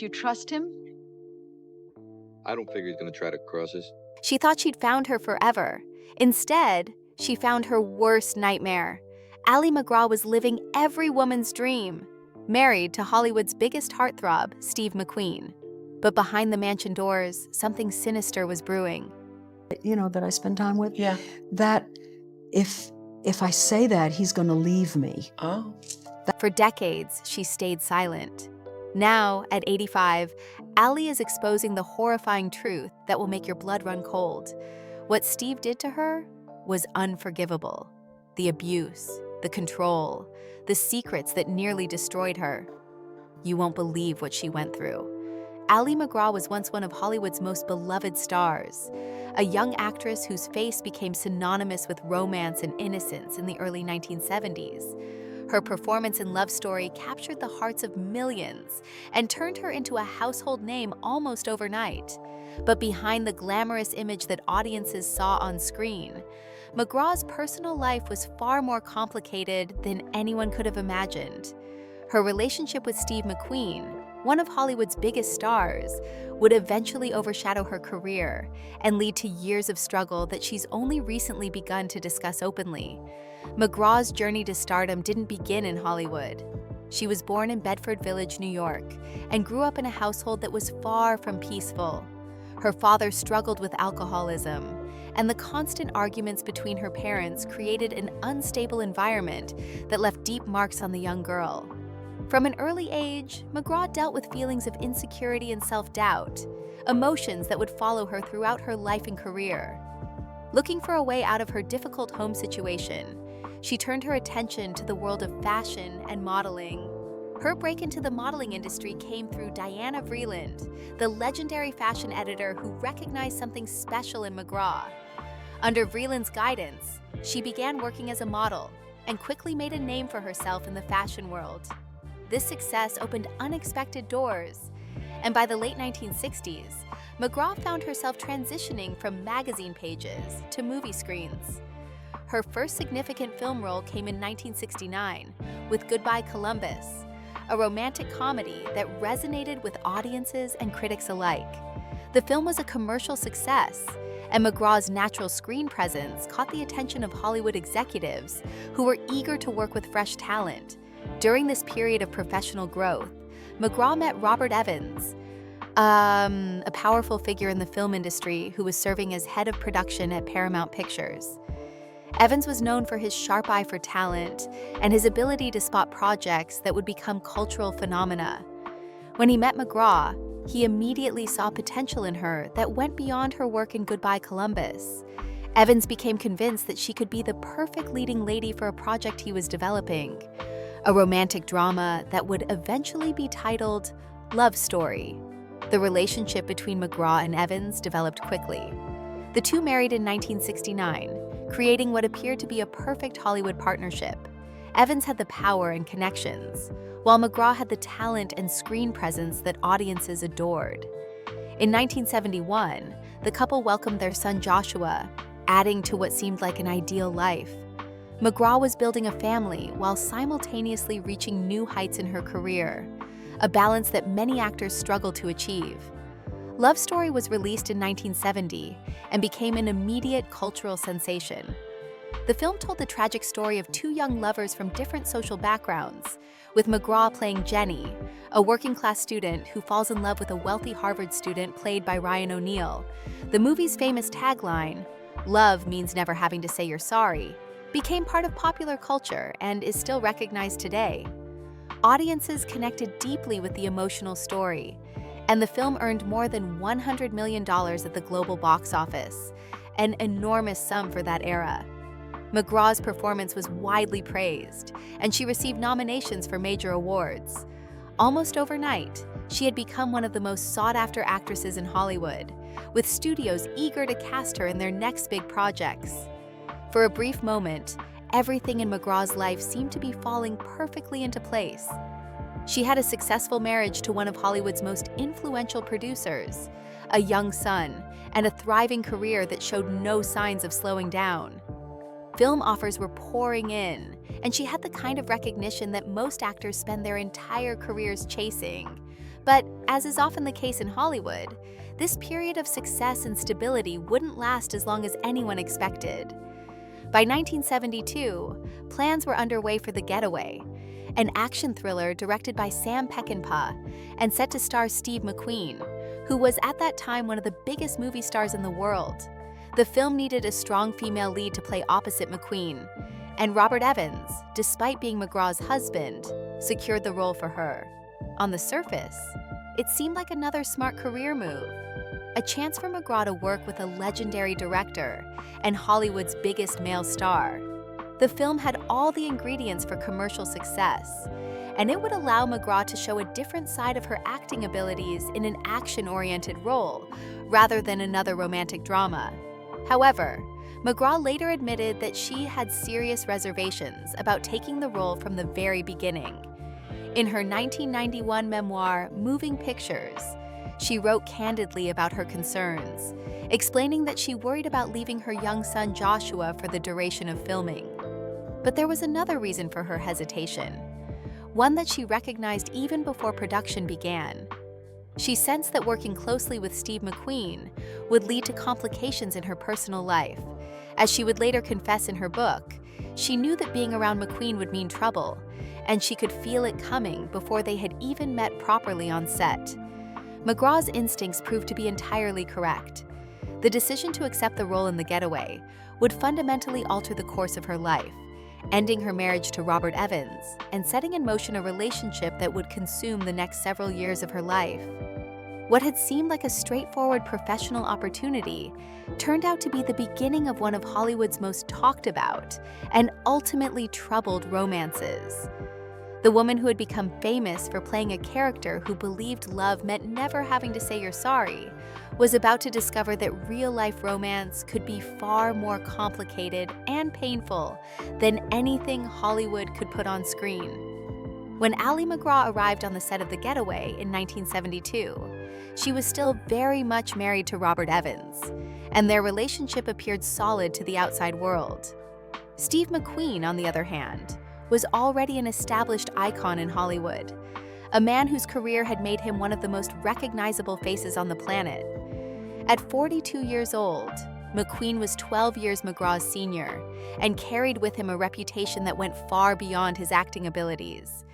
Do you trust him? I don't figure he's gonna try to cross us. She thought she'd found her forever. Instead, she found her worst nightmare. Ali MacGraw was living every woman's dream, married to Hollywood's biggest heartthrob, Steve McQueen. But behind the mansion doors, something sinister was brewing. That I spend time with. Yeah. That if I say that, he's going to leave me. Oh. For decades, she stayed silent. Now, at 85, Ali is exposing the horrifying truth that will make your blood run cold. What Steve did to her was unforgivable. The abuse, the control, the secrets that nearly destroyed her. You won't believe what she went through. Ali MacGraw was once one of Hollywood's most beloved stars, a young actress whose face became synonymous with romance and innocence in the early 1970s. Her performance in Love Story captured the hearts of millions and turned her into a household name almost overnight. But behind the glamorous image that audiences saw on screen, MacGraw's personal life was far more complicated than anyone could have imagined. Her relationship with Steve McQueen, one of Hollywood's biggest stars, would eventually overshadow her career and lead to years of struggle that she's only recently begun to discuss openly. MacGraw's journey to stardom didn't begin in Hollywood. She was born in Bedford Village, New York, and grew up in a household that was far from peaceful. Her father struggled with alcoholism, and the constant arguments between her parents created an unstable environment that left deep marks on the young girl. From an early age, MacGraw dealt with feelings of insecurity and self-doubt, emotions that would follow her throughout her life and career. Looking for a way out of her difficult home situation, she turned her attention to the world of fashion and modeling. Her break into the modeling industry came through Diana Vreeland, the legendary fashion editor who recognized something special in MacGraw. Under Vreeland's guidance, she began working as a model and quickly made a name for herself in the fashion world. This success opened unexpected doors, and by the late 1960s, MacGraw found herself transitioning from magazine pages to movie screens. Her first significant film role came in 1969 with Goodbye Columbus, a romantic comedy that resonated with audiences and critics alike. The film was a commercial success, and MacGraw's natural screen presence caught the attention of Hollywood executives who were eager to work with fresh talent. During this period of professional growth, MacGraw met Robert Evans, a powerful figure in the film industry who was serving as head of production at Paramount Pictures. Evans was known for his sharp eye for talent and his ability to spot projects that would become cultural phenomena. When he met MacGraw, he immediately saw potential in her that went beyond her work in Goodbye Columbus. Evans became convinced that she could be the perfect leading lady for a project he was developing, a romantic drama that would eventually be titled Love Story. The relationship between MacGraw and Evans developed quickly. The two married in 1969, creating what appeared to be a perfect Hollywood partnership. Evans had the power and connections, while MacGraw had the talent and screen presence that audiences adored. In 1971, the couple welcomed their son Joshua, adding to what seemed like an ideal life. MacGraw was building a family while simultaneously reaching new heights in her career, a balance that many actors struggle to achieve. Love Story was released in 1970 and became an immediate cultural sensation. The film told the tragic story of two young lovers from different social backgrounds, with MacGraw playing Jenny, a working-class student who falls in love with a wealthy Harvard student played by Ryan O'Neal. The movie's famous tagline, "Love means never having to say you're sorry," became part of popular culture and is still recognized today. Audiences connected deeply with the emotional story, and the film earned more than $100 million at the global box office, an enormous sum for that era. MacGraw's performance was widely praised, and she received nominations for major awards. Almost overnight, she had become one of the most sought-after actresses in Hollywood, with studios eager to cast her in their next big projects. For a brief moment, everything in MacGraw's life seemed to be falling perfectly into place. She had a successful marriage to one of Hollywood's most influential producers, a young son, and a thriving career that showed no signs of slowing down. Film offers were pouring in, and she had the kind of recognition that most actors spend their entire careers chasing. But, as is often the case in Hollywood, this period of success and stability wouldn't last as long as anyone expected. By 1972, plans were underway for The Getaway, an action thriller directed by Sam Peckinpah and set to star Steve McQueen, who was at that time one of the biggest movie stars in the world. The film needed a strong female lead to play opposite McQueen, and Robert Evans, despite being MacGraw's husband, secured the role for her. On the surface, it seemed like another smart career move, a chance for MacGraw to work with a legendary director and Hollywood's biggest male star. The film had all the ingredients for commercial success, and it would allow MacGraw to show a different side of her acting abilities in an action-oriented role, rather than another romantic drama. However, MacGraw later admitted that she had serious reservations about taking the role from the very beginning. In her 1991 memoir, Moving Pictures, she wrote candidly about her concerns, explaining that she worried about leaving her young son Joshua for the duration of filming. But there was another reason for her hesitation, one that she recognized even before production began. She sensed that working closely with Steve McQueen would lead to complications in her personal life. As she would later confess in her book, she knew that being around McQueen would mean trouble, and she could feel it coming before they had even met properly on set. MacGraw's instincts proved to be entirely correct. The decision to accept the role in The Getaway would fundamentally alter the course of her life, ending her marriage to Robert Evans and setting in motion a relationship that would consume the next several years of her life. What had seemed like a straightforward professional opportunity turned out to be the beginning of one of Hollywood's most talked about and ultimately troubled romances. The woman who had become famous for playing a character who believed love meant never having to say you're sorry was about to discover that real-life romance could be far more complicated and painful than anything Hollywood could put on screen. When Ali MacGraw arrived on the set of The Getaway in 1972, she was still very much married to Robert Evans, and their relationship appeared solid to the outside world. Steve McQueen, on the other hand, was already an established icon in Hollywood, a man whose career had made him one of the most recognizable faces on the planet. At 42 years old, McQueen was 12 years MacGraw's senior and carried with him a reputation that went far beyond his acting abilities.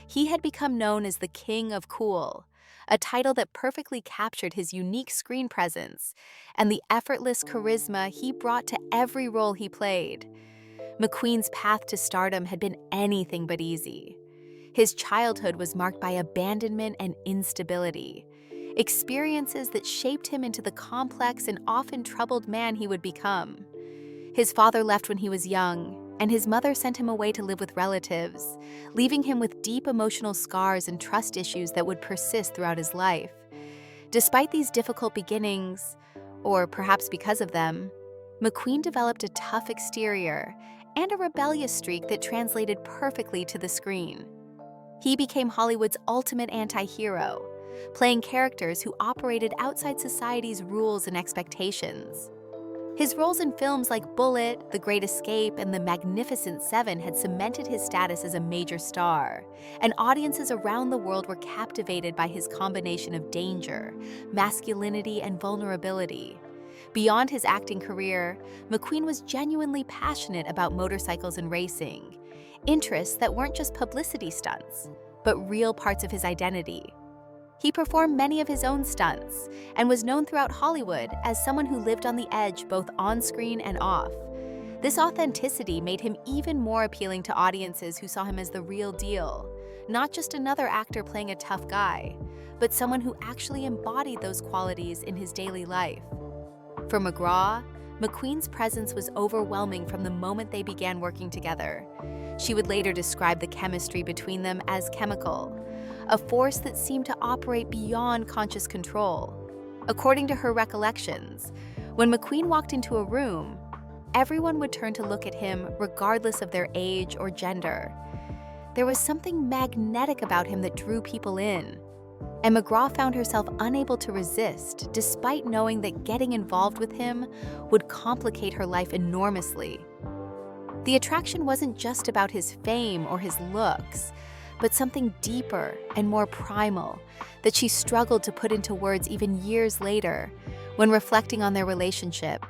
He had become known as the King of Cool, a title that perfectly captured his unique screen presence and the effortless charisma he brought to every role he played. McQueen's path to stardom had been anything but easy. His childhood was marked by abandonment and instability, experiences that shaped him into the complex and often troubled man he would become. His father left when he was young, and his mother sent him away to live with relatives, leaving him with deep emotional scars and trust issues that would persist throughout his life. Despite these difficult beginnings, or perhaps because of them, McQueen developed a tough exterior and a rebellious streak that translated perfectly to the screen. He became Hollywood's ultimate anti-hero, playing characters who operated outside society's rules and expectations. His roles in films like Bullet, The Great Escape, and The Magnificent Seven had cemented his status as a major star, and audiences around the world were captivated by his combination of danger, masculinity, and vulnerability. Beyond his acting career, McQueen was genuinely passionate about motorcycles and racing, interests that weren't just publicity stunts, but real parts of his identity. He performed many of his own stunts and was known throughout Hollywood as someone who lived on the edge both on-screen and off. This authenticity made him even more appealing to audiences who saw him as the real deal, not just another actor playing a tough guy, but someone who actually embodied those qualities in his daily life. For MacGraw, McQueen's presence was overwhelming from the moment they began working together. She would later describe the chemistry between them as chemical, a force that seemed to operate beyond conscious control. According to her recollections, when McQueen walked into a room, everyone would turn to look at him regardless of their age or gender. There was something magnetic about him that drew people in, and MacGraw found herself unable to resist, despite knowing that getting involved with him would complicate her life enormously. The attraction wasn't just about his fame or his looks, but something deeper and more primal that she struggled to put into words even years later when reflecting on their relationship.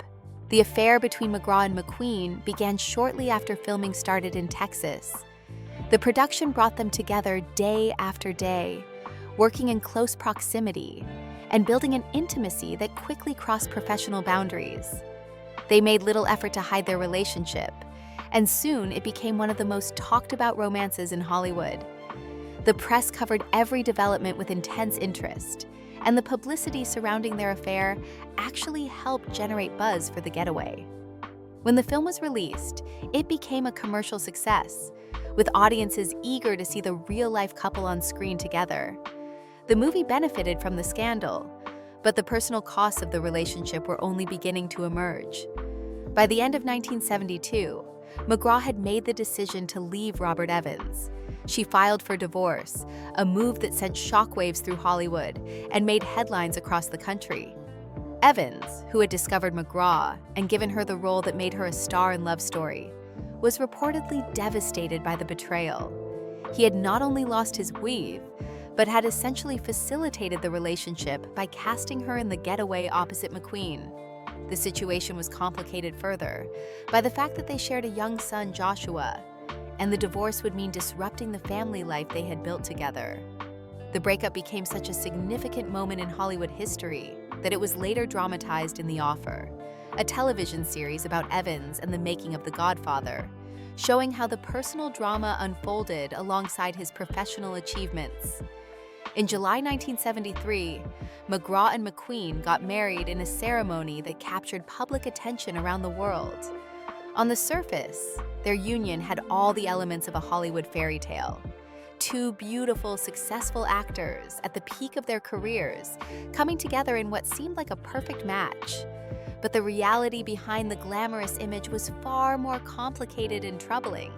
The affair between MacGraw and McQueen began shortly after filming started in Texas. The production brought them together day after day, working in close proximity and building an intimacy that quickly crossed professional boundaries. They made little effort to hide their relationship, and soon it became one of the most talked about romances in Hollywood. The press covered every development with intense interest, and the publicity surrounding their affair actually helped generate buzz for The Getaway. When the film was released, it became a commercial success, with audiences eager to see the real-life couple on screen together. The movie benefited from the scandal, but the personal costs of the relationship were only beginning to emerge. By the end of 1972, MacGraw had made the decision to leave Robert Evans. She filed for divorce, a move that sent shockwaves through Hollywood and made headlines across the country. Evans, who had discovered MacGraw and given her the role that made her a star in Love Story, was reportedly devastated by the betrayal. He had not only lost his weave, but had essentially facilitated the relationship by casting her in The Getaway opposite McQueen. The situation was complicated further by the fact that they shared a young son, Joshua, and the divorce would mean disrupting the family life they had built together. The breakup became such a significant moment in Hollywood history that it was later dramatized in The Offer, a television series about Evans and the making of The Godfather, showing how the personal drama unfolded alongside his professional achievements. In July 1973, MacGraw and McQueen got married in a ceremony that captured public attention around the world. On the surface, their union had all the elements of a Hollywood fairy tale. Two beautiful, successful actors at the peak of their careers, coming together in what seemed like a perfect match. But the reality behind the glamorous image was far more complicated and troubling.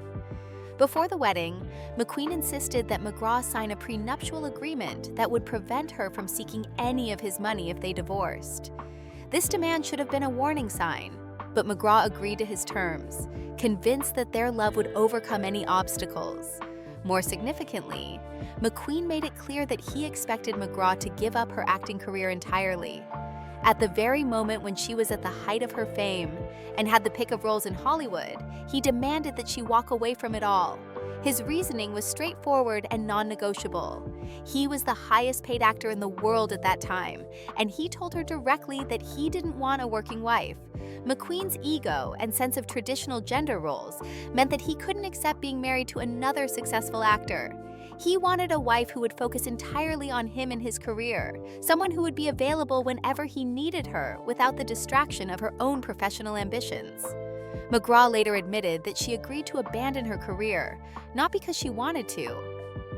Before the wedding, McQueen insisted that MacGraw sign a prenuptial agreement that would prevent her from seeking any of his money if they divorced. This demand should have been a warning sign, but MacGraw agreed to his terms, convinced that their love would overcome any obstacles. More significantly, McQueen made it clear that he expected MacGraw to give up her acting career entirely. At the very moment when she was at the height of her fame and had the pick of roles in Hollywood, he demanded that she walk away from it all. His reasoning was straightforward and non-negotiable. He was the highest-paid actor in the world at that time, and he told her directly that he didn't want a working wife. McQueen's ego and sense of traditional gender roles meant that he couldn't accept being married to another successful actor. He wanted a wife who would focus entirely on him and his career, someone who would be available whenever he needed her without the distraction of her own professional ambitions. MacGraw later admitted that she agreed to abandon her career, not because she wanted to,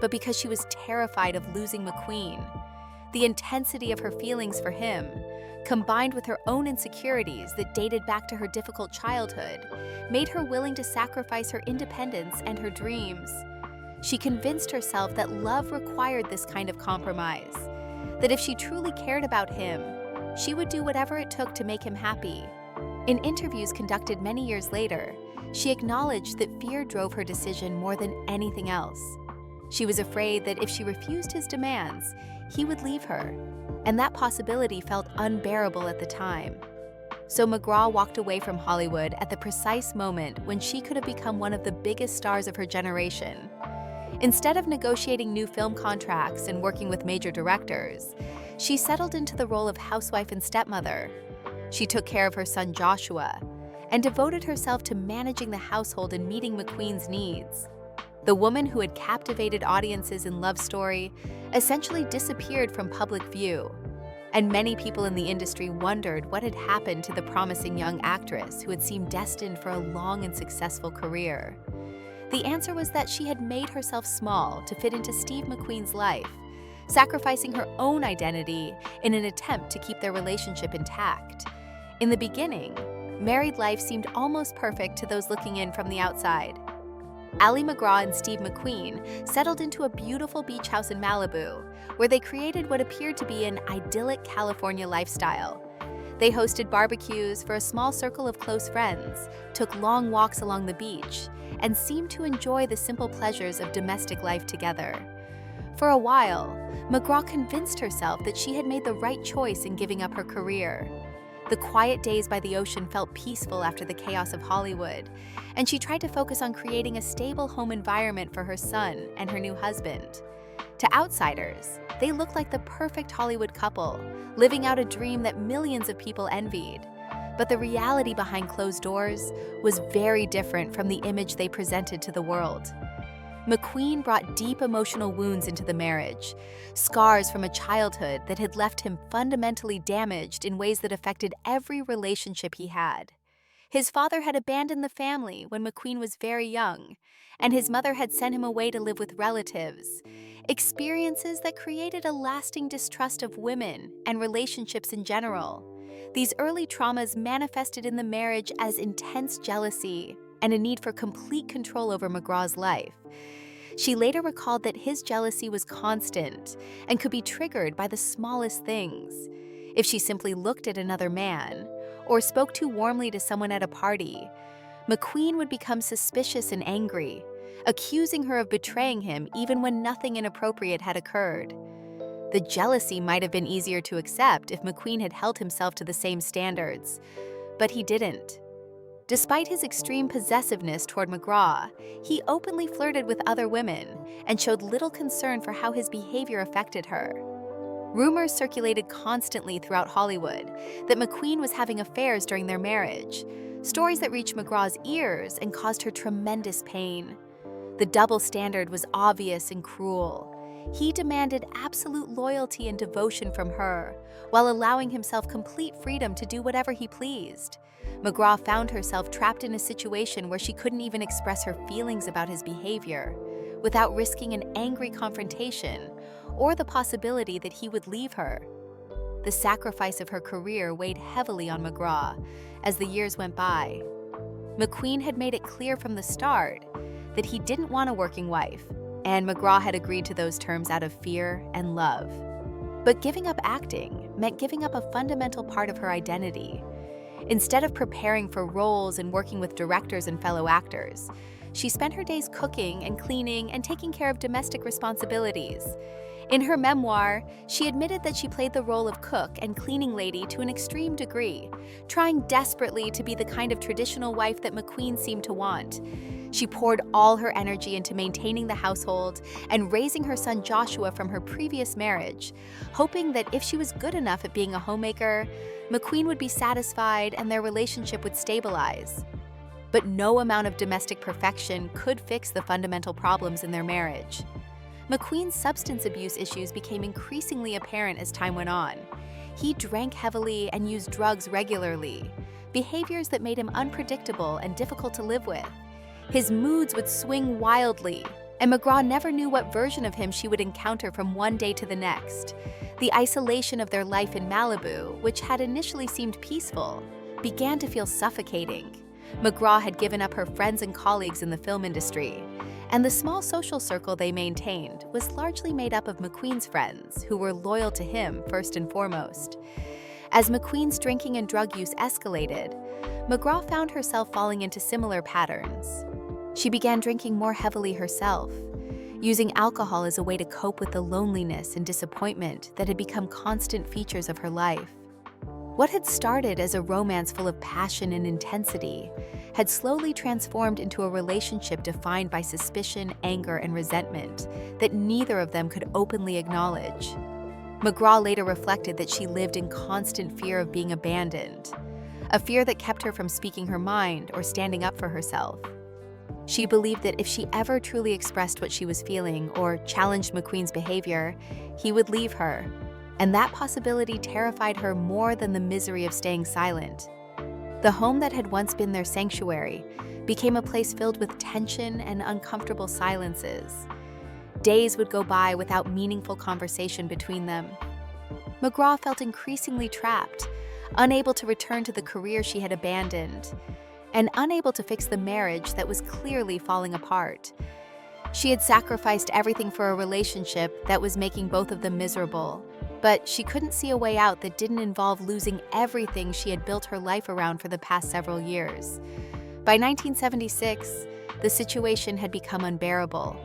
but because she was terrified of losing McQueen. The intensity of her feelings for him, combined with her own insecurities that dated back to her difficult childhood, made her willing to sacrifice her independence and her dreams. She convinced herself that love required this kind of compromise, that if she truly cared about him, she would do whatever it took to make him happy. In interviews conducted many years later, she acknowledged that fear drove her decision more than anything else. She was afraid that if she refused his demands, he would leave her, and that possibility felt unbearable at the time. So MacGraw walked away from Hollywood at the precise moment when she could have become one of the biggest stars of her generation. Instead of negotiating new film contracts and working with major directors, she settled into the role of housewife and stepmother. She took care of her son Joshua and devoted herself to managing the household and meeting McQueen's needs. The woman who had captivated audiences in Love Story essentially disappeared from public view, and many people in the industry wondered what had happened to the promising young actress who had seemed destined for a long and successful career. The answer was that she had made herself small to fit into Steve McQueen's life, sacrificing her own identity in an attempt to keep their relationship intact. In the beginning, married life seemed almost perfect to those looking in from the outside. Ali MacGraw and Steve McQueen settled into a beautiful beach house in Malibu, where they created what appeared to be an idyllic California lifestyle. They hosted barbecues for a small circle of close friends, took long walks along the beach, and seemed to enjoy the simple pleasures of domestic life together. For a while, MacGraw convinced herself that she had made the right choice in giving up her career. The quiet days by the ocean felt peaceful after the chaos of Hollywood, and she tried to focus on creating a stable home environment for her son and her new husband. To outsiders, they looked like the perfect Hollywood couple, living out a dream that millions of people envied. But the reality behind closed doors was very different from the image they presented to the world. McQueen brought deep emotional wounds into the marriage, scars from a childhood that had left him fundamentally damaged in ways that affected every relationship he had. His father had abandoned the family when McQueen was very young, and his mother had sent him away to live with relatives, experiences that created a lasting distrust of women and relationships in general. These early traumas manifested in the marriage as intense jealousy and a need for complete control over MacGraw's life. She later recalled that his jealousy was constant and could be triggered by the smallest things. If she simply looked at another man or spoke too warmly to someone at a party, McQueen would become suspicious and angry, accusing her of betraying him even when nothing inappropriate had occurred. The jealousy might have been easier to accept if McQueen had held himself to the same standards, but he didn't. Despite his extreme possessiveness toward MacGraw, he openly flirted with other women and showed little concern for how his behavior affected her. Rumors circulated constantly throughout Hollywood that McQueen was having affairs during their marriage, stories that reached MacGraw's ears and caused her tremendous pain. The double standard was obvious and cruel. He demanded absolute loyalty and devotion from her, while allowing himself complete freedom to do whatever he pleased. MacGraw found herself trapped in a situation where she couldn't even express her feelings about his behavior, without risking an angry confrontation or the possibility that he would leave her. The sacrifice of her career weighed heavily on MacGraw as the years went by. McQueen had made it clear from the start that he didn't want a working wife, and MacGraw had agreed to those terms out of fear and love. But giving up acting meant giving up a fundamental part of her identity. Instead of preparing for roles and working with directors and fellow actors, she spent her days cooking and cleaning and taking care of domestic responsibilities. In her memoir, she admitted that she played the role of cook and cleaning lady to an extreme degree, trying desperately to be the kind of traditional wife that McQueen seemed to want. She poured all her energy into maintaining the household and raising her son Joshua from her previous marriage, hoping that if she was good enough at being a homemaker, McQueen would be satisfied and their relationship would stabilize. But no amount of domestic perfection could fix the fundamental problems in their marriage. McQueen's substance abuse issues became increasingly apparent as time went on. He drank heavily and used drugs regularly, behaviors that made him unpredictable and difficult to live with. His moods would swing wildly, and MacGraw never knew what version of him she would encounter from one day to the next. The isolation of their life in Malibu, which had initially seemed peaceful, began to feel suffocating. MacGraw had given up her friends and colleagues in the film industry, and the small social circle they maintained was largely made up of McQueen's friends, who were loyal to him first and foremost. As McQueen's drinking and drug use escalated, MacGraw found herself falling into similar patterns. She began drinking more heavily herself, using alcohol as a way to cope with the loneliness and disappointment that had become constant features of her life. What had started as a romance full of passion and intensity had slowly transformed into a relationship defined by suspicion, anger, and resentment that neither of them could openly acknowledge. MacGraw later reflected that she lived in constant fear of being abandoned, a fear that kept her from speaking her mind or standing up for herself. She believed that if she ever truly expressed what she was feeling or challenged McQueen's behavior, he would leave her, and that possibility terrified her more than the misery of staying silent. The home that had once been their sanctuary became a place filled with tension and uncomfortable silences. Days would go by without meaningful conversation between them. MacGraw felt increasingly trapped, unable to return to the career she had abandoned, and unable to fix the marriage that was clearly falling apart. She had sacrificed everything for a relationship that was making both of them miserable, But she couldn't see a way out that didn't involve losing everything she had built her life around for the past several years. By 1976, the situation had become unbearable.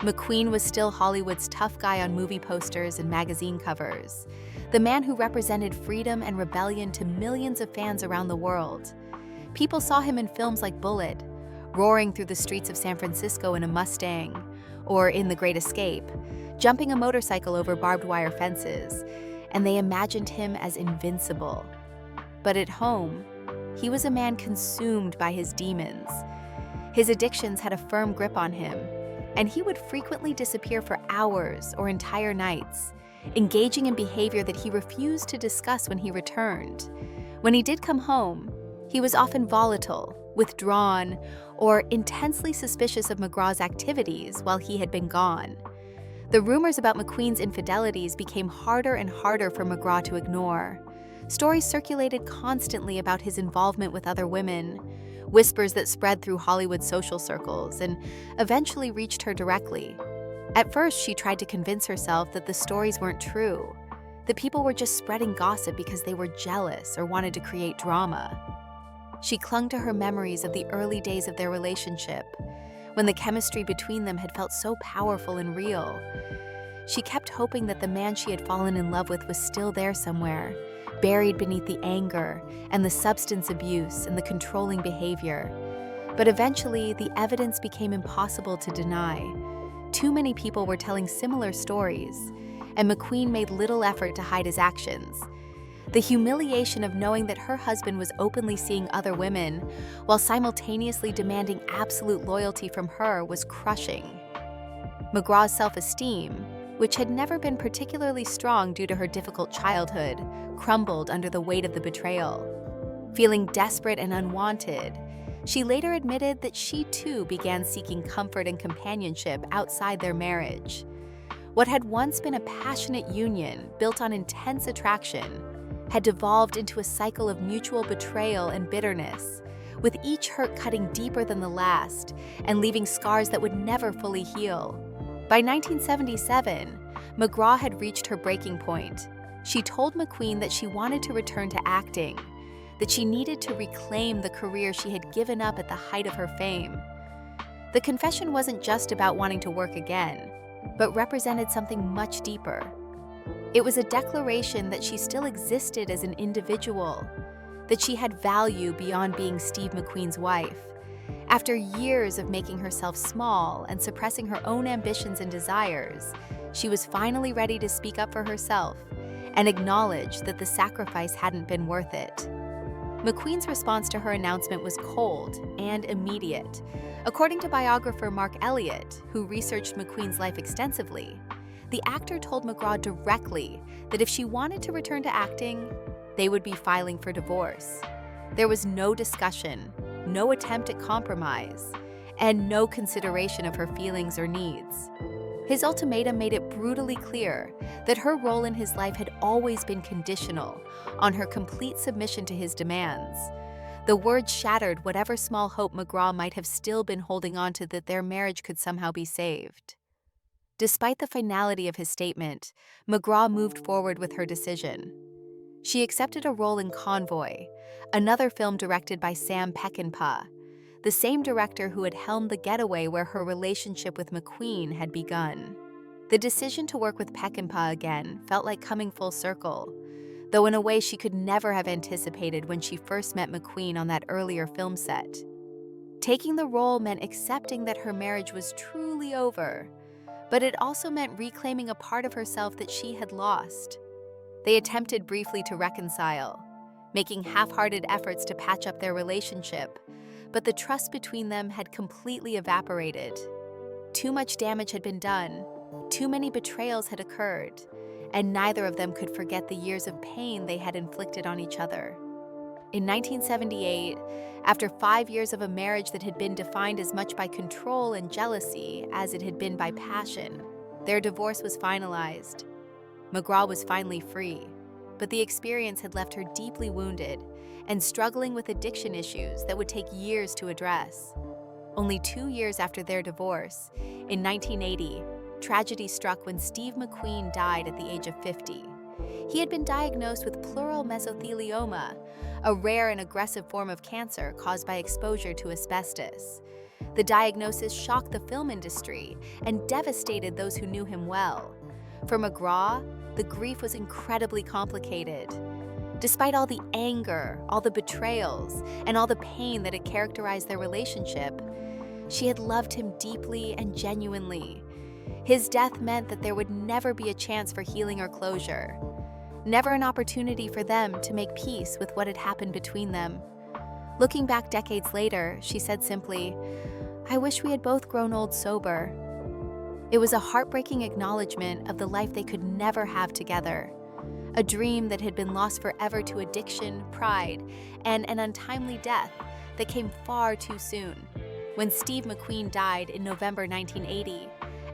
McQueen was still Hollywood's tough guy on movie posters and magazine covers, the man who represented freedom and rebellion to millions of fans around the world. People saw him in films like Bullitt, roaring through the streets of San Francisco in a Mustang, or in The Great Escape, jumping a motorcycle over barbed wire fences, and they imagined him as invincible. But at home, he was a man consumed by his demons. His addictions had a firm grip on him, and he would frequently disappear for hours or entire nights, engaging in behavior that he refused to discuss when he returned. When he did come home, he was often volatile, withdrawn, or intensely suspicious of MacGraw's activities while he had been gone. The rumors about McQueen's infidelities became harder and harder for MacGraw to ignore. Stories circulated constantly about his involvement with other women, whispers that spread through Hollywood social circles and eventually reached her directly. At first, she tried to convince herself that the stories weren't true, that people were just spreading gossip because they were jealous or wanted to create drama. She clung to her memories of the early days of their relationship, when the chemistry between them had felt so powerful and real. She kept hoping that the man she had fallen in love with was still there somewhere, buried beneath the anger and the substance abuse and the controlling behavior. But eventually, the evidence became impossible to deny. Too many people were telling similar stories, and McQueen made little effort to hide his actions. The humiliation of knowing that her husband was openly seeing other women while simultaneously demanding absolute loyalty from her was crushing. MacGraw's self-esteem, which had never been particularly strong due to her difficult childhood, crumbled under the weight of the betrayal. Feeling desperate and unwanted, she later admitted that she too began seeking comfort and companionship outside their marriage. What had once been a passionate union built on intense attraction had devolved into a cycle of mutual betrayal and bitterness, with each hurt cutting deeper than the last and leaving scars that would never fully heal. By 1977, MacGraw had reached her breaking point. She told McQueen that she wanted to return to acting, that she needed to reclaim the career she had given up at the height of her fame. The confession wasn't just about wanting to work again, but represented something much deeper. It was a declaration that she still existed as an individual, that she had value beyond being Steve McQueen's wife. After years of making herself small and suppressing her own ambitions and desires, she was finally ready to speak up for herself and acknowledge that the sacrifice hadn't been worth it. McQueen's response to her announcement was cold and immediate. According to biographer Mark Elliott, who researched McQueen's life extensively, the actor told MacGraw directly that if she wanted to return to acting, they would be filing for divorce. There was no discussion, no attempt at compromise, and no consideration of her feelings or needs. His ultimatum made it brutally clear that her role in his life had always been conditional on her complete submission to his demands. The words shattered whatever small hope MacGraw might have still been holding on to that their marriage could somehow be saved. Despite the finality of his statement, MacGraw moved forward with her decision. She accepted a role in Convoy, another film directed by Sam Peckinpah, the same director who had helmed The Getaway where her relationship with McQueen had begun. The decision to work with Peckinpah again felt like coming full circle, though in a way she could never have anticipated when she first met McQueen on that earlier film set. Taking the role meant accepting that her marriage was truly over, but it also meant reclaiming a part of herself that she had lost. They attempted briefly to reconcile, making half-hearted efforts to patch up their relationship, but the trust between them had completely evaporated. Too much damage had been done, too many betrayals had occurred, and neither of them could forget the years of pain they had inflicted on each other. In 1978, after 5 years of a marriage that had been defined as much by control and jealousy as it had been by passion, their divorce was finalized. MacGraw was finally free, but the experience had left her deeply wounded and struggling with addiction issues that would take years to address. Only 2 years after their divorce, in 1980, tragedy struck when Steve McQueen died at the age of 50. He had been diagnosed with pleural mesothelioma, a rare and aggressive form of cancer caused by exposure to asbestos. The diagnosis shocked the film industry and devastated those who knew him well. For MacGraw, the grief was incredibly complicated. Despite all the anger, all the betrayals, and all the pain that had characterized their relationship, she had loved him deeply and genuinely. His death meant that there would never be a chance for healing or closure, never an opportunity for them to make peace with what had happened between them. Looking back decades later, she said simply, "I wish we had both grown old sober." It was a heartbreaking acknowledgement of the life they could never have together, a dream that had been lost forever to addiction, pride, and an untimely death that came far too soon. When Steve McQueen died in November 1980,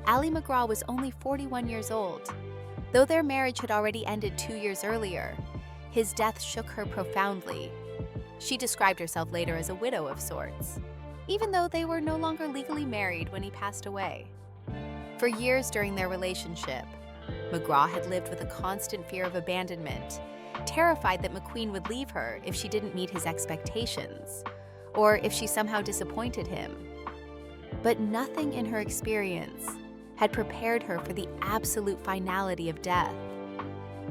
Ali MacGraw was only 41 years old. Though their marriage had already ended 2 years earlier, his death shook her profoundly. She described herself later as a widow of sorts, even though they were no longer legally married when he passed away. For years during their relationship, MacGraw had lived with a constant fear of abandonment, terrified that McQueen would leave her if she didn't meet his expectations, or if she somehow disappointed him. But nothing in her experience had prepared her for the absolute finality of death.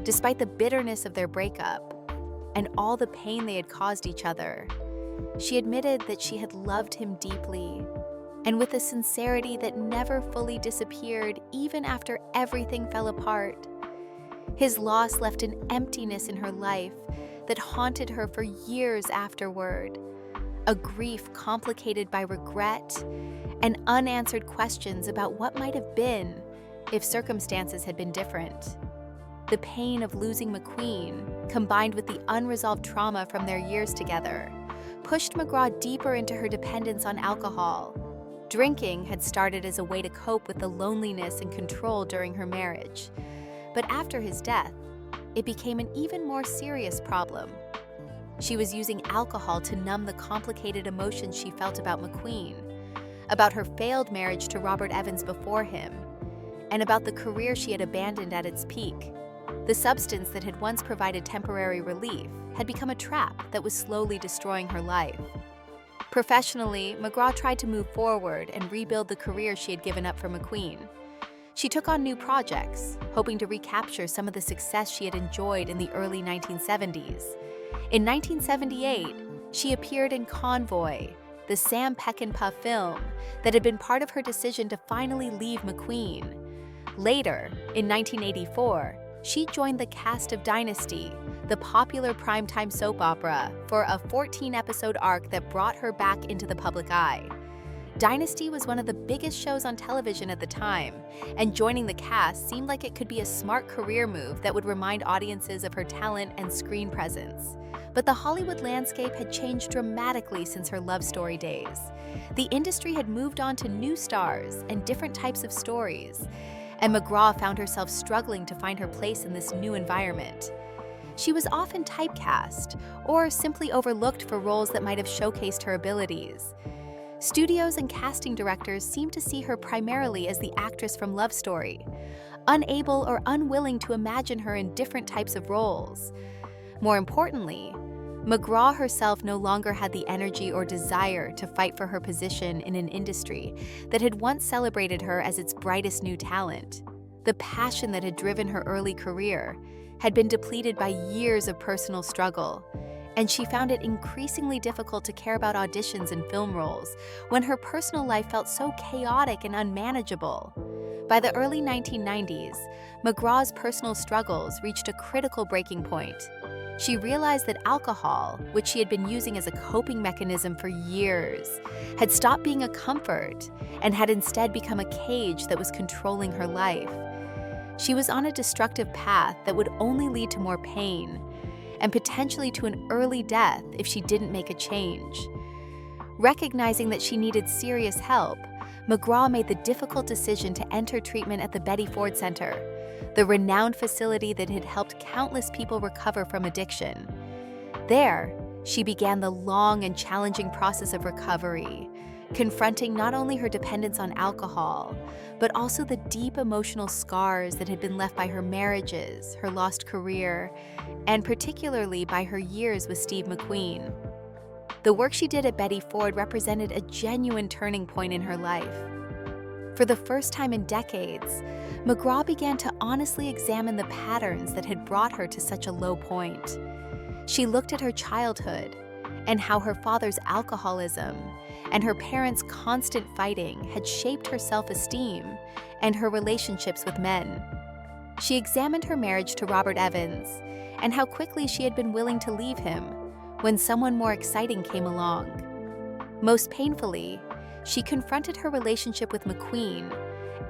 Despite the bitterness of their breakup and all the pain they had caused each other, she admitted that she had loved him deeply, and with a sincerity that never fully disappeared even after everything fell apart. His loss left an emptiness in her life that haunted her for years afterward, a grief complicated by regret and unanswered questions about what might have been if circumstances had been different. The pain of losing McQueen, combined with the unresolved trauma from their years together, pushed MacGraw deeper into her dependence on alcohol. Drinking had started as a way to cope with the loneliness and control during her marriage. But after his death, it became an even more serious problem. She was using alcohol to numb the complicated emotions she felt about McQueen, about her failed marriage to Robert Evans before him, and about the career she had abandoned at its peak. The substance that had once provided temporary relief had become a trap that was slowly destroying her life. Professionally, MacGraw tried to move forward and rebuild the career she had given up for McQueen. She took on new projects, hoping to recapture some of the success she had enjoyed in the early 1970s. In 1978, she appeared in Convoy, the Sam Peckinpah film that had been part of her decision to finally leave McQueen. Later, in 1984, she joined the cast of Dynasty, the popular primetime soap opera, for a 14-episode arc that brought her back into the public eye. Dynasty was one of the biggest shows on television at the time, and joining the cast seemed like it could be a smart career move that would remind audiences of her talent and screen presence. But the Hollywood landscape had changed dramatically since her love story days. The industry had moved on to new stars and different types of stories, and MacGraw found herself struggling to find her place in this new environment. She was often typecast, or simply overlooked for roles that might have showcased her abilities. Studios and casting directors seemed to see her primarily as the actress from Love Story, unable or unwilling to imagine her in different types of roles. More importantly, MacGraw herself no longer had the energy or desire to fight for her position in an industry that had once celebrated her as its brightest new talent. The passion that had driven her early career had been depleted by years of personal struggle, and she found it increasingly difficult to care about auditions and film roles when her personal life felt so chaotic and unmanageable. By the early 1990s, MacGraw's personal struggles reached a critical breaking point. She realized that alcohol, which she had been using as a coping mechanism for years, had stopped being a comfort and had instead become a cage that was controlling her life. She was on a destructive path that would only lead to more pain and potentially to an early death if she didn't make a change. Recognizing that she needed serious help, MacGraw made the difficult decision to enter treatment at the Betty Ford Center, the renowned facility that had helped countless people recover from addiction. There, she began the long and challenging process of recovery, confronting not only her dependence on alcohol, but also the deep emotional scars that had been left by her marriages, her lost career, and particularly by her years with Steve McQueen. The work she did at Betty Ford represented a genuine turning point in her life. For the first time in decades, MacGraw began to honestly examine the patterns that had brought her to such a low point. She looked at her childhood and how her father's alcoholism and her parents' constant fighting had shaped her self-esteem and her relationships with men. She examined her marriage to Robert Evans and how quickly she had been willing to leave him when someone more exciting came along. Most painfully, she confronted her relationship with McQueen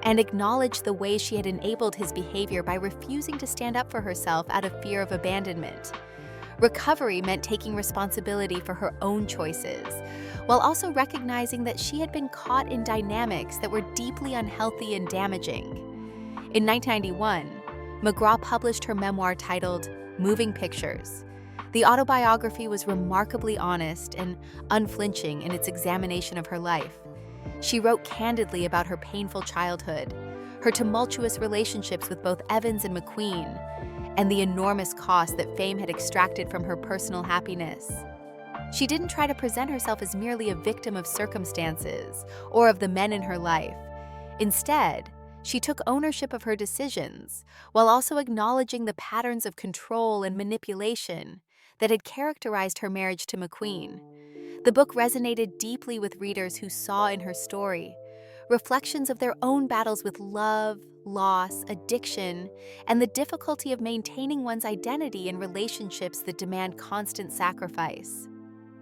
and acknowledged the ways she had enabled his behavior by refusing to stand up for herself out of fear of abandonment. Recovery meant taking responsibility for her own choices, while also recognizing that she had been caught in dynamics that were deeply unhealthy and damaging. In 1991, MacGraw published her memoir titled Moving Pictures. The autobiography was remarkably honest and unflinching in its examination of her life. She wrote candidly about her painful childhood, her tumultuous relationships with both Evans and McQueen, and the enormous cost that fame had extracted from her personal happiness. She didn't try to present herself as merely a victim of circumstances or of the men in her life. Instead, she took ownership of her decisions while also acknowledging the patterns of control and manipulation that had characterized her marriage to McQueen. The book resonated deeply with readers who saw in her story reflections of their own battles with love, loss, addiction, and the difficulty of maintaining one's identity in relationships that demand constant sacrifice.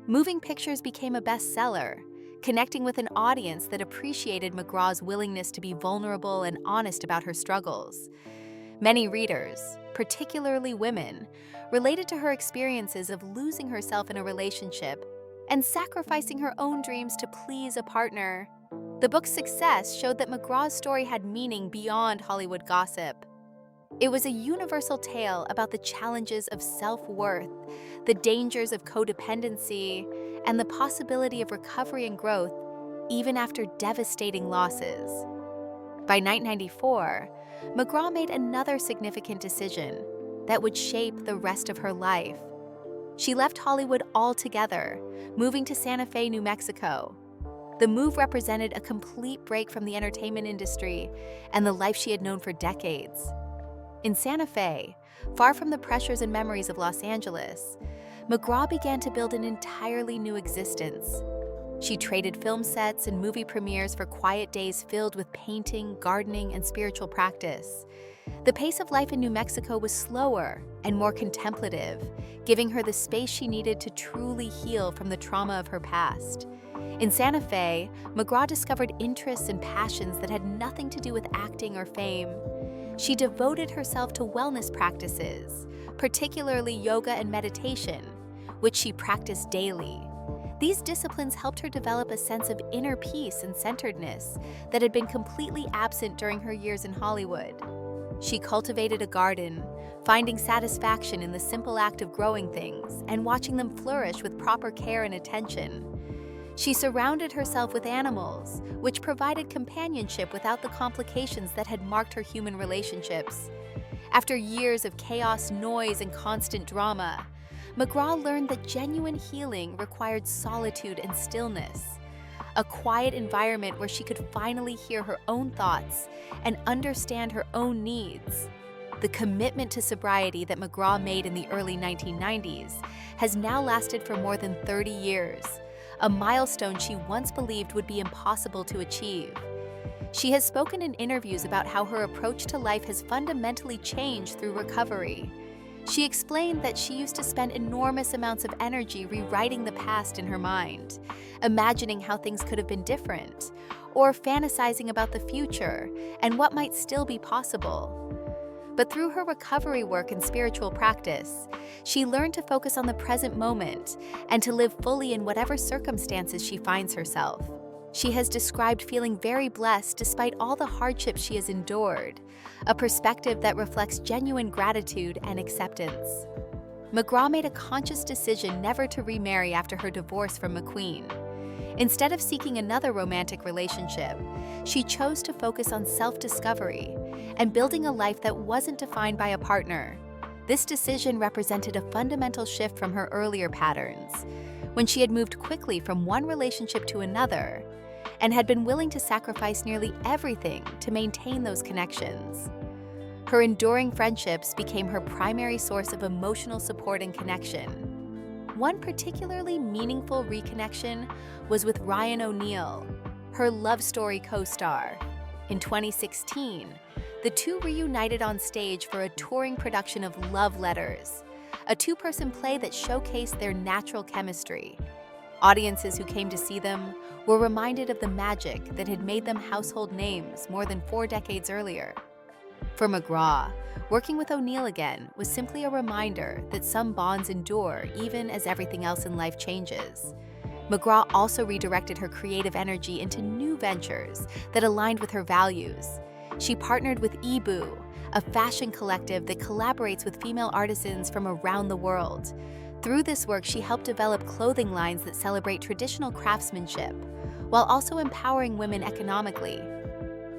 Moving Pictures became a bestseller, connecting with an audience that appreciated MacGraw's willingness to be vulnerable and honest about her struggles. Many readers, particularly women, related to her experiences of losing herself in a relationship and sacrificing her own dreams to please a partner. The book's success showed that MacGraw's story had meaning beyond Hollywood gossip. It was a universal tale about the challenges of self-worth, the dangers of codependency, and the possibility of recovery and growth even after devastating losses. By 1994, MacGraw made another significant decision that would shape the rest of her life. She left Hollywood altogether, moving to Santa Fe, New Mexico. The move represented a complete break from the entertainment industry and the life she had known for decades. In Santa Fe, far from the pressures and memories of Los Angeles, MacGraw began to build an entirely new existence. She traded film sets and movie premieres for quiet days filled with painting, gardening, and spiritual practice. The pace of life in New Mexico was slower and more contemplative, giving her the space she needed to truly heal from the trauma of her past. In Santa Fe, MacGraw discovered interests and passions that had nothing to do with acting or fame. She devoted herself to wellness practices, particularly yoga and meditation, which she practiced daily. These disciplines helped her develop a sense of inner peace and centeredness that had been completely absent during her years in Hollywood. She cultivated a garden, finding satisfaction in the simple act of growing things and watching them flourish with proper care and attention. She surrounded herself with animals, which provided companionship without the complications that had marked her human relationships. After years of chaos, noise, and constant drama, MacGraw learned that genuine healing required solitude and stillness, a quiet environment where she could finally hear her own thoughts and understand her own needs. The commitment to sobriety that MacGraw made in the early 1990s has now lasted for more than 30 years, a milestone she once believed would be impossible to achieve. She has spoken in interviews about how her approach to life has fundamentally changed through recovery. She explained that she used to spend enormous amounts of energy rewriting the past in her mind, imagining how things could have been different, or fantasizing about the future and what might still be possible. But through her recovery work and spiritual practice, she learned to focus on the present moment and to live fully in whatever circumstances she finds herself. She has described feeling very blessed despite all the hardships she has endured, a perspective that reflects genuine gratitude and acceptance. MacGraw made a conscious decision never to remarry after her divorce from McQueen. Instead of seeking another romantic relationship, she chose to focus on self-discovery and building a life that wasn't defined by a partner. This decision represented a fundamental shift from her earlier patterns, when she had moved quickly from one relationship to another and had been willing to sacrifice nearly everything to maintain those connections. Her enduring friendships became her primary source of emotional support and connection. One particularly meaningful reconnection was with Ryan O'Neal, her love story co-star. In 2016, the two reunited on stage for a touring production of Love Letters, a two-person play that showcased their natural chemistry. Audiences who came to see them were reminded of the magic that had made them household names more than 4 decades earlier. For MacGraw, working with O'Neal again was simply a reminder that some bonds endure even as everything else in life changes. MacGraw also redirected her creative energy into new ventures that aligned with her values. She partnered with Ebu, a fashion collective that collaborates with female artisans from around the world. Through this work, she helped develop clothing lines that celebrate traditional craftsmanship, while also empowering women economically.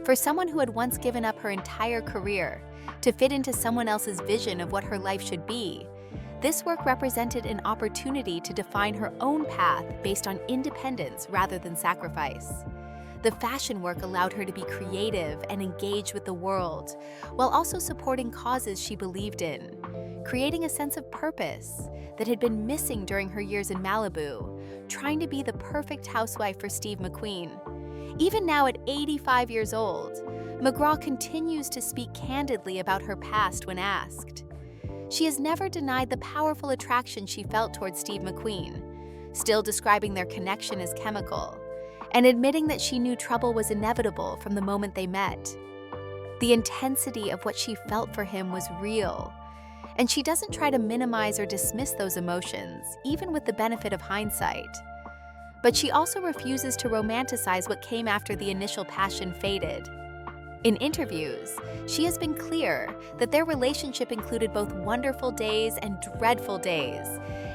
For someone who had once given up her entire career to fit into someone else's vision of what her life should be, this work represented an opportunity to define her own path based on independence rather than sacrifice. The fashion work allowed her to be creative and engage with the world, while also supporting causes she believed in, creating a sense of purpose that had been missing during her years in Malibu, trying to be the perfect housewife for Steve McQueen. Even now at 85 years old, MacGraw continues to speak candidly about her past when asked. She has never denied the powerful attraction she felt towards Steve McQueen, still describing their connection as chemical, and admitting that she knew trouble was inevitable from the moment they met. The intensity of what she felt for him was real, and she doesn't try to minimize or dismiss those emotions, even with the benefit of hindsight. But she also refuses to romanticize what came after the initial passion faded. In interviews, she has been clear that their relationship included both wonderful days and dreadful days,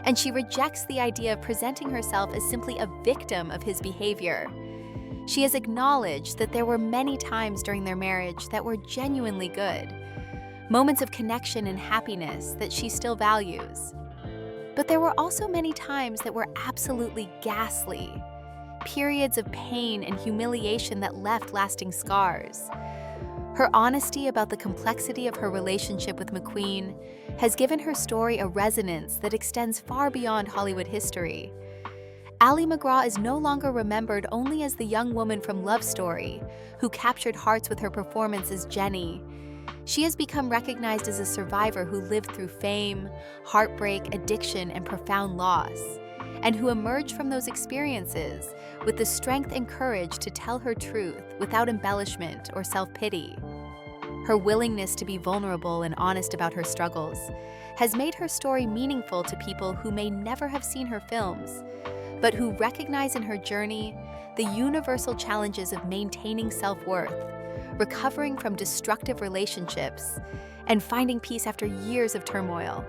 and she rejects the idea of presenting herself as simply a victim of his behavior. She has acknowledged that there were many times during their marriage that were genuinely good, moments of connection and happiness that she still values. But there were also many times that were absolutely ghastly, periods of pain and humiliation that left lasting scars. Her honesty about the complexity of her relationship with McQueen has given her story a resonance that extends far beyond Hollywood history. Ali MacGraw is no longer remembered only as the young woman from Love Story who captured hearts with her performance as Jenny. She has become recognized as a survivor who lived through fame, heartbreak, addiction, and profound loss, and who emerged from those experiences with the strength and courage to tell her truth without embellishment or self-pity. Her willingness to be vulnerable and honest about her struggles has made her story meaningful to people who may never have seen her films, but who recognize in her journey the universal challenges of maintaining self-worth, recovering from destructive relationships, and finding peace after years of turmoil.